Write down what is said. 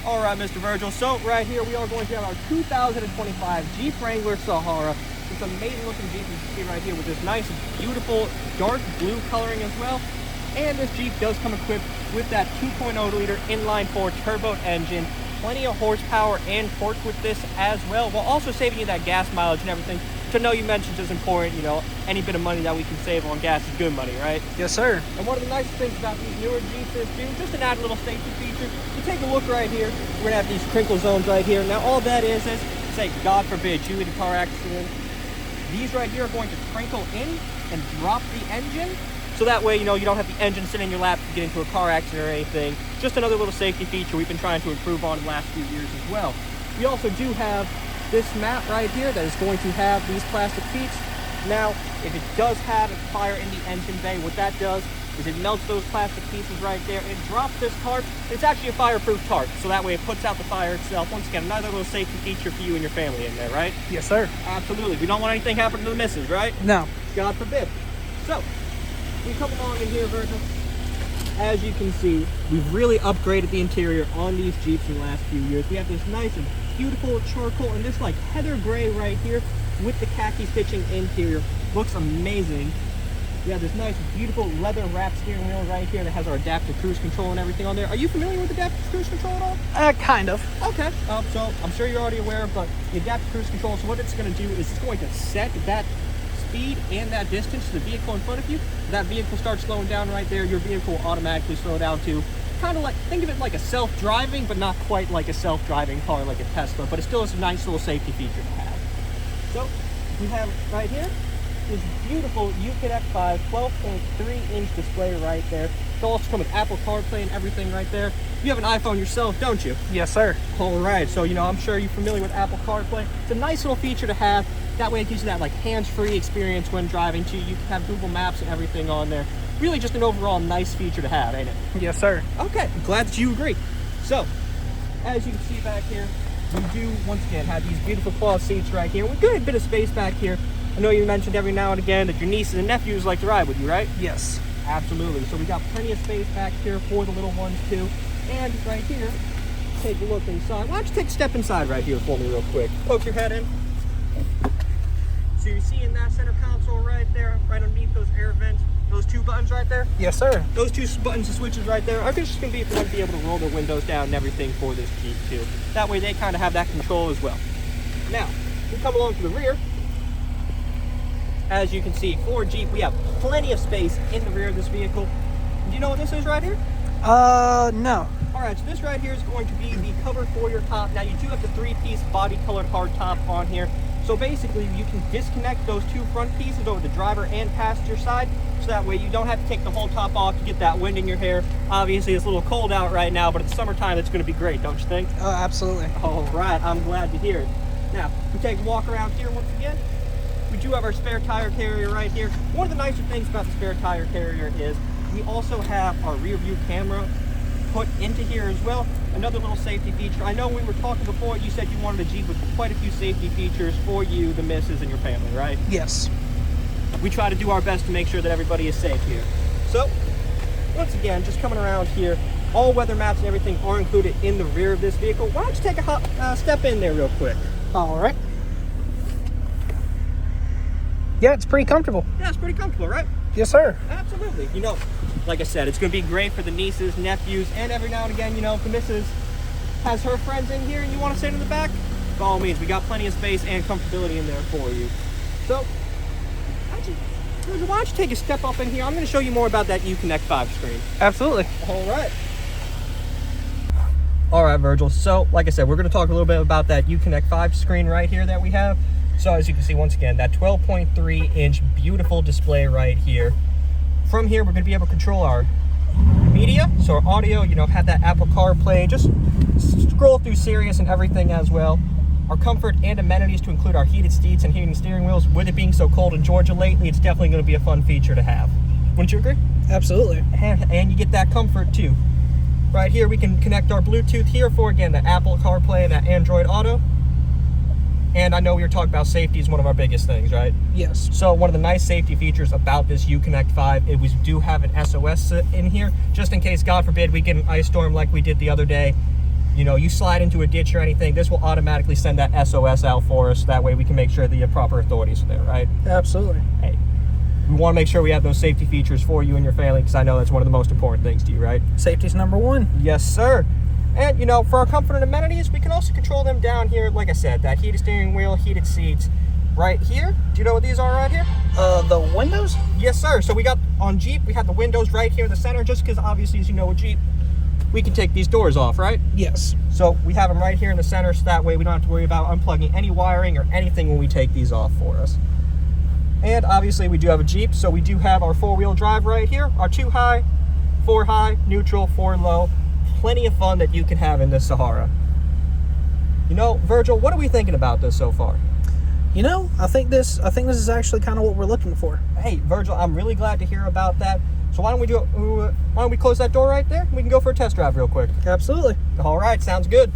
All right, Mr. Virgil. So right here we are going to have our 2025 Jeep Wrangler Sahara. It's an amazing looking Jeep you can see right here with this nice, beautiful dark blue coloring as well. And this Jeep does come equipped with that 2.0 liter inline-4 turbo engine. Plenty of horsepower and torque with this as well, while also saving you that gas mileage and everything. To know you mentioned is important, you know, any bit of money that we can save on gas is good money, right? Yes, sir. And one of the nicest things about these newer Jeeps is, too, just an added little safety feature. You take a look right here, we're gonna have these crinkle zones right here. Now all that is, say, God forbid, you in a car accident, these right here are going to crinkle in and drop the engine. So that way, you know, you don't have the engine sitting in your lap to get into a car accident or anything. Just another little safety feature we've been trying to improve on in the last few years as well. We also do have this mat right here that is going to have these plastic feet. Now, if it does have a fire in the engine bay, what that does is it melts those plastic pieces right there and drops this tarp. It's actually a fireproof tarp, so that way it puts out the fire itself. Once again, another little safety feature for you and your family in there, right? Yes, sir. Absolutely. We don't want anything happening to the missus, right? No. God forbid. So, we come along in here, Virgil. As you can see, we've really upgraded the interior on these Jeeps in the last few years. We have this nice and beautiful charcoal and this like heather gray right here with the khaki stitching interior. Looks amazing. We have this nice, beautiful leather wrap steering wheel right here that has our adaptive cruise control and everything on there. Are you familiar with adaptive cruise control at all? Kind of. Okay. So I'm sure you're already aware, but the adaptive cruise control, so what it's going to do is it's going to set that speed and that distance to the vehicle in front of you. That vehicle starts slowing down right there, your vehicle will automatically slow down too. Kind of like, think of it like a self-driving, but not quite like a self-driving car like a Tesla, but it still is a nice little safety feature to have. So we have right here this beautiful UConnect 5 12.3-inch display right there. It'll also come with Apple CarPlay and everything right there. You have an iPhone yourself, don't you? Yes, sir. All right, so you know, I'm sure you're familiar with Apple CarPlay. It's a nice little feature to have. That way it gives you that like hands-free experience when driving too. You can have Google Maps and everything on there. Really just an overall nice feature to have, ain't it? Yes, sir. Okay, I'm glad that you agree. So, as you can see back here, we do once again have these beautiful cloth seats right here. We've got a bit of space back here. I know you mentioned every now and again that your nieces and nephews like to ride with you, right? Yes. Absolutely. So we got plenty of space back here for the little ones too. And right here, take a look inside. Why don't you take a step inside right here for me real quick. Poke your head in. So you're seeing that center console right there, right underneath those air vents, those two buttons right there? Yes, sir. Those two buttons and switches right there are just going to be for them to be able to roll their windows down and everything for this Jeep too. That way they kind of have that control as well. Now, we come along to the rear. As you can see, for Jeep, we have plenty of space in the rear of this vehicle. Do you know what this is right here? No. All right, so this right here is going to be the cover for your top. Now, you do have the three-piece body-colored hard top on here. So basically, you can disconnect those two front pieces over the driver and passenger side. So that way you don't have to take the whole top off to get that wind in your hair. Obviously, it's a little cold out right now, but in the summertime, it's going to be great, don't you think? Oh, absolutely. All right, I'm glad to hear it. Now, we take a walk around here once again. We do have our spare tire carrier right here. One of the nicer things about the spare tire carrier is we also have our rear view camera put into here as well. Another little safety feature. I know when we were talking before, you said you wanted a Jeep with quite a few safety features for you, the missus, and your family, right? Yes. We try to do our best to make sure that everybody is safe here. So, once again, just coming around here, all weather maps and everything are included in the rear of this vehicle. Why don't you take a step in there real quick? All right. Yeah, it's pretty comfortable. Yeah, it's pretty comfortable, right? Yes, sir. Absolutely. You know, like I said, it's going to be great for the nieces, nephews, and every now and again, you know, if the missus has her friends in here and you want to sit in the back, by all means, we got plenty of space and comfortability in there for you. So, why don't you take a step up in here? I'm going to show you more about that UConnect 5 screen. Absolutely. All right. All right, Virgil. So, like I said, we're going to talk a little bit about that UConnect 5 screen right here that we have. So, as you can see, once again, that 12.3-inch beautiful display right here. From here, we're going to be able to control our media, so our audio, you know, have that Apple CarPlay, just scroll through Sirius and everything as well. Our comfort and amenities to include our heated seats and heating steering wheels. With it being so cold in Georgia lately, it's definitely going to be a fun feature to have. Wouldn't you agree? Absolutely. And you get that comfort too. Right here, we can connect our Bluetooth here for, again, the Apple CarPlay and that Android Auto. And I know we were talking about safety is one of our biggest things, right? Yes. So one of the nice safety features about this UConnect 5 is we do have an SOS in here, just in case, God forbid, we get an ice storm like we did the other day. you know, you slide into a ditch or anything, this will automatically send that SOS out for us. That way we can make sure the proper authorities are there, right? Absolutely. Hey, we want to make sure we have those safety features for you and your family, because I know that's one of the most important things to you, right? Safety's number one. Yes, sir. And, you know, for our comfort and amenities, we can also control them down here. Like I said, that heated steering wheel, heated seats right here. Do you know what these are right here? The windows? Yes, sir. So we got, on Jeep, we have the windows right here in the center, just because obviously, as you know, with Jeep, we can take these doors off, right? Yes. So we have them right here in the center, so that way we don't have to worry about unplugging any wiring or anything when we take these off for us. And obviously we do have a Jeep, so we do have our 4-wheel drive right here, our 2 high, 4 high, neutral, 4 low. Plenty of fun that you can have in this Sahara. You know, Virgil, what are we thinking about this so far? You know, I think this is actually kind of what we're looking for. Hey, Virgil, I'm really glad to hear about that. So why don't we close that door right there? We can go for a test drive real quick. Absolutely. All right, sounds good.